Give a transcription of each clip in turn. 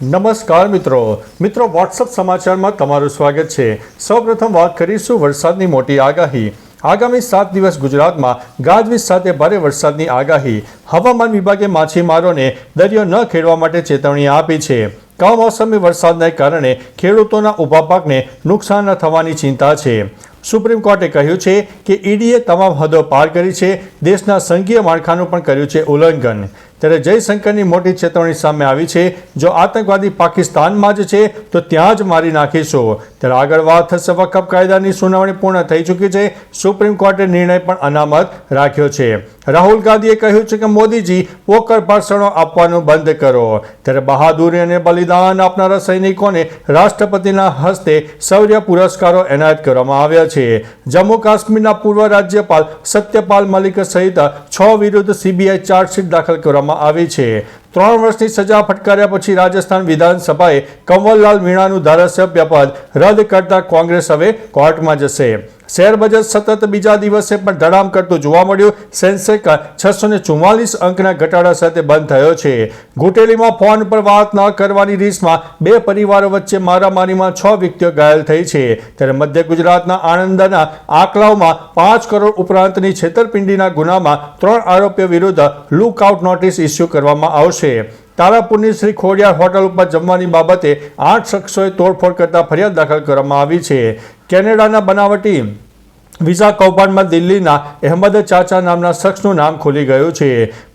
નમસ્કાર મિત્રો વોટ્સઅપ સમાચારમાં તમારું સ્વાગત છે। સૌપ્રથમ વાત કરીશું વરસાદની મોટી આગાહી। આગામી 7 દિવસ ગુજરાતમાં ગાજવીજ સાથે ભારે વરસાદની આગાહી। હવામાન વિભાગે માછીમારોને દરિયો ન ખેડવા માટે ચેતવણી આપી છે। કમોસમી વરસાદને કારણે ખેડૂતોના ઊભા પાકને નુકસાન થવાની ચિંતા છે। સુપ્રીમ કોર્ટે કહ્યું છે કે ઈડીએ તમામ હદો પાર કરી છે, દેશના સંઘીય માળખાનું પણ કર્યું છે ઉલ્લંઘન। ત્યારે જયશંકરની મોટી ચેતવણી સામે આવી છે, જો આતંકવાદી પાકિસ્તાનમાં જ છે તો ત્યાં જ મારી નાખીશું। ત્યારે આગળ વાત થશે વકફ કાયદાની સુનાવણી પૂર્ણ થઈ ચૂકી છે। સુપ્રીમ કોર્ટે નિર્ણય પણ અનામત રાખ્યો છે। રાહુલ ગાંધીએ કહ્યું છે કે મોદીજી પોકર ભાષણો આપવાનું બંધ કરો। ત્યારે બહાદુરી અને બલિદાન આપનારા સૈનિકોને રાષ્ટ્રપતિના હસ્તે શૌર્ય પુરસ્કારો એનાયત કરવામાં આવ્યા છે। જમ્મુ કાશ્મીરના પૂર્વ રાજ્યપાલ સત્યપાલ મલિક સહિત 6 વિરુદ્ધ સીબીઆઈ ચાર્જશીટ દાખલ કરવામાં આવી છે। 3 વર્ષની સજા ફટકાર્યા પછી રાજસ્થાન વિધાનસભાએ કંવરલાલ મીણાનું ધારાસભ્ય પદ રદ કરતા કોંગ્રેસ હવે કોર્ટમાં જશે। શેર બજાર સતત બીજા દિવસે પણ ધડામ કરતું જોવા મળ્યું। સેન્સેક્સ 644 અંકના ઘટાડા સાથે બંધ થયો છે। ઘૂંટેલીમાં ફોન પર વાત ન કરવાની રીસમાં 2 પરિવારો વચ્ચે મારામારીમાં 6 વ્યક્તિઓ ઘાયલ થઈ છે। ત્યારે મધ્ય ગુજરાતના આણંદના આકલાવમાં 5 કરોડ ઉપરાંતની છેતરપિંડીના ગુનામાં 3 આરોપીઓ વિરુદ્ધ લુકઆઉટ નોટિસ ઇસ્યુ કરવામાં આવશે। તારાપુરની શ્રી ખોડિયાર હોટલ ઉપર જમવાની બાબતે 8 શખ્સોએ તોડફોડ કરતા ફરિયાદ દાખલ કરવામાં આવી છે। કેનેડાના બનાવટી વિઝા કૌભાંડમાં દિલ્હીના અહેમદ ચાચા નામના શખ્સનું નામ ખુલી ગયું છે।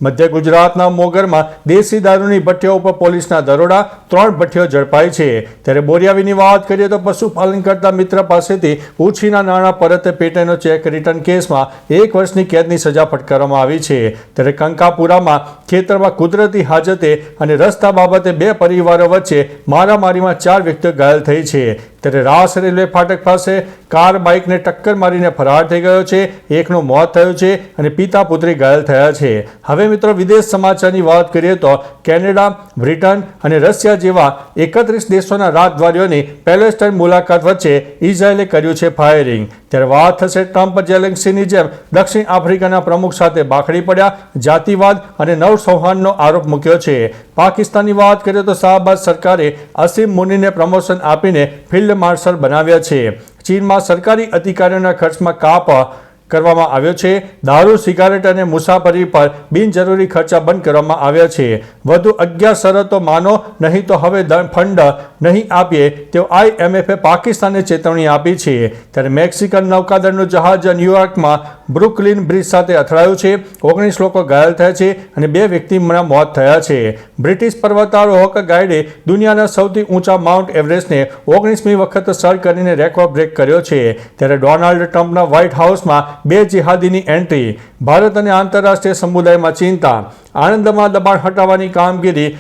મધ્ય ગુજરાતના મોગરમાં દેશી દારૂની ભઠ્ઠીઓ ઉપર પોલીસના દરોડા, 3 ભઠ્ઠીઓ ઝડપાઈ છે। ત્યારે બોરિયાવીની વાત કરીએ તો પશુપાલન કરતા મિત્ર પાસેથી ઉછીના નાણાં પરત પેટેનો ચેક રિટર્ન કેસમાં 1 વર્ષની કેદની સજા ફટકારવામાં આવી છે। ત્યારે કંકાપુરામાં ખેતરમાં કુદરતી હાજતે અને રસ્તા બાબતે 2 પરિવારો વચ્ચે મારામારીમાં 4 વ્યક્તિઓ ઘાયલ થઈ છે। ત્યારે રાસ રેલવે ફાટક પાસે કાર બાઇકને ટક્કર મારીને ફરાર થઈ ગયો છે। એકનું મોત થયું છે અને પિતા પુત્રી ઘાયલ થયા છે। હવે મિત્રો વિદેશ સમાચારની વાત કરીએ તો કેનેડા, બ્રિટન અને રશિયા જેવા 31 દેશોના રાજદ્વારીઓની પેલેસ્ટાઇન મુલાકાત વચ્ચે ઇઝરાયેલે કર્યું છે ફાયરિંગ। ત્યારે વાત થશે ટ્રમ્પ જેલેન્સીની જેમ દક્ષિણ આફ્રિકાના પ્રમુખ સાથે બાખડી પડ્યા, જાતિવાદ અને નવસંહારનો આરોપ મૂક્યો છે। પાકિસ્તાનની વાત કરીએ તો શાહબાઝ સરકારે અસીમ મુનીને પ્રમોશન આપીને ફિલ્ડ માર્શલ બનાવ્યા છે। ચીનમાં સરકારી અધિકારીઓના ખર્ચમાં કાપ કરવામાં આવ્યો છે। દારૂ, સિગારેટ અને મુસાફરી પર બિનજરૂરી ખર્ચા બંધ કરવામાં આવ્યા છે। વધુ 11 શરતો માનો નહીં તો હવે ફંડ નહીં આપીએ તેઓ IMFએ પાકિસ્તાનને ચેતવણી આપી છે। ત્યારે મેક્સિકન નૌકાદળનું જહાજ ન્યૂયોર્કમાં બ્રુકલિન બ્રિજ સાથે અથડાયું છે। 19 લોકો ઘાયલ થયા છે અને 2 વ્યક્તિના મોત થયા છે। બ્રિટિશ પર્વતારોહક ગાઈડે દુનિયાના સૌથી ઊંચા માઉન્ટ એવરેસ્ટને 19મી વખત સર કરીને રેકોર્ડ બ્રેક કર્યો છે। ત્યારે ડોનાલ્ડ ટ્રમ્પના વ્હાઇટ હાઉસમાં 2 જિહાદીની એન્ટ્રી, ભારત અને આંતરરાષ્ટ્રીય સમુદાયમાં ચિંતા। આણંદમાં દબાણ હટાવવાની કામગીરી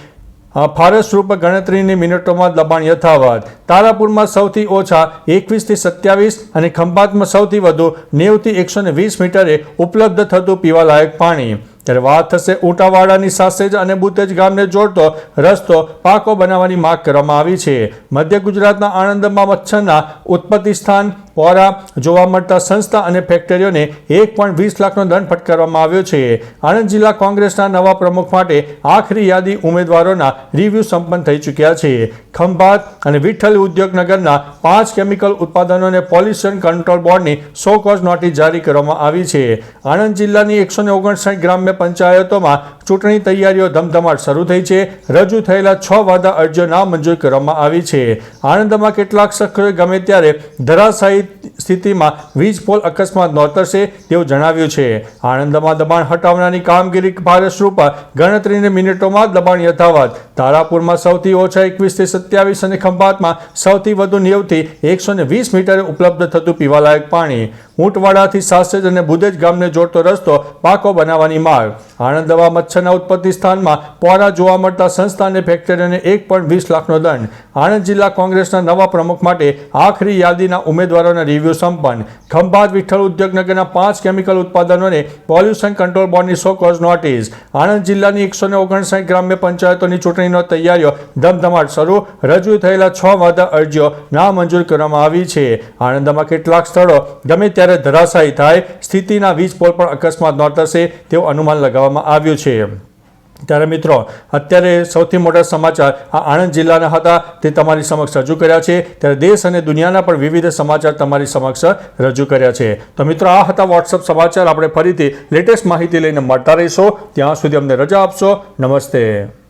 ફારસરૂપ ગણતરીની મિનિટોમાં દબાણ યથાવત। તારાપુરમાં સૌથી ઓછા 21 થી 27 અને ખંભાતમાં સૌથી વધુ 90 થી 120 મીટરે ઉપલબ્ધ થતું પીવાલાયક પાણી। ત્યારે વાત થશે ઊંટાવાડાની સાસેજ અને બુતેજ ગામને જોડતો રસ્તો પાકો બનાવવાની માંગ કરવામાં આવી છે। મધ્ય ગુજરાતના આણંદમાં મચ્છરના ઉત્પત્તિ સ્થાન પોરા જોવા મળતા સંસ્થા અને ફેક્ટરીઓને 1.20 લાખનો દંડ ફટકારવામાં આવ્યો છે। આણંદ જિલ્લા કોંગ્રેસના નવા પ્રમુખ માટે આખરી યાદી ઉમેદવારોના રિવ્યુ સંપન્ન થઈ ચૂક્યા છે। ખંભાત અને વિઠ્ઠલ ઉદ્યોગનગરના 5 કેમિકલ ઉત્પાદનોને પોલ્યુશન કંટ્રોલ બોર્ડની સો કોઝ નોટિસ જારી કરવામાં આવી છે। આણંદ જિલ્લાની 159 ગ્રામ્ય પંચાયતોમાં ચૂંટણી તૈયારીઓ ધમધમાટ શરૂ થઈ છે। રજૂ થયેલા 6 વાદા અરજીઓ નામંજૂર કરવામાં આવી છે। આણંદમાં કેટલાક શખ્સોએ ગમે ત્યારે ધરાશાયી સ્થિતિમાં વીજ પોલ અકસ્માત નોતરશે તેવું જણાવ્યું છે। આણંદમાં દબાણ હટાવવાની કામગીરી ભારસરૂપ ગણતરીની મિનિટોમાં દબાણ યથાવત। તારાપુરમાં સૌથી ઓછા 21 થી 27 અને ખંભાતમાં સૌથી વધુ 90 થી 120 મીટરે ઉપલબ્ધ થતું પીવાલાયક પાણી। ઊંટવાડાથી સાસેજ અને બુદેજ ગામને જોડતો રસ્તો પાકો બનાવવાની માંગ। આણંદમાં મચ્છરના ઉત્પત્તિ સ્થાનમાં પોરા જોવા મળતા સંસ્થા અને ફેક્ટરીઓને 1.20 લાખનો દંડ। આણંદ જિલ્લા કોંગ્રેસના નવા પ્રમુખ માટે આખરી યાદીના ઉમેદવારોના રિવ્યુ સંપન્ન। ખંભાત વિઠ્ઠલ ઉદ્યોગનગરના 5 કેમિકલ ઉત્પાદનોને પોલ્યુશન કંટ્રોલ બોર્ડની સો કોઝ નોટિસ। આણંદ જિલ્લાની 159 ગ્રામ્ય પંચાયતોની ચૂંટણીનો તૈયારીઓ ધમધમાટ શરૂ, રજૂ થયેલા 6 વાદા અરજીઓ નામંજૂર કરવામાં આવી છે। આણંદમાં કેટલાક સ્થળો ગમે ત્યારે ધરાશાયી થાય, સ્થિતિના વીજ પોલ પણ અકસ્માત નોતરશે તેવું અનુમાન લગાવવામાં આવ્યું છે। ત્યારે મિત્રો અત્યારે સૌથી મોટા સમાચાર આ આણંદ જિલ્લાના હતા તે તમારી સમક્ષ રજૂ કર્યા છે. ત્યારે દેશ અને દુનિયાના પણ વિવિધ સમાચાર તમારી સમક્ષ રજૂ કર્યા છે. તો મિત્રો આ હતા વોટ્સઅપ સમાચાર. આપણે ફરીથી લેટેસ્ટ માહિતી લઈને મળતા રહીશું. ત્યાં સુધી અમને રજા આપશો. નમસ્તે.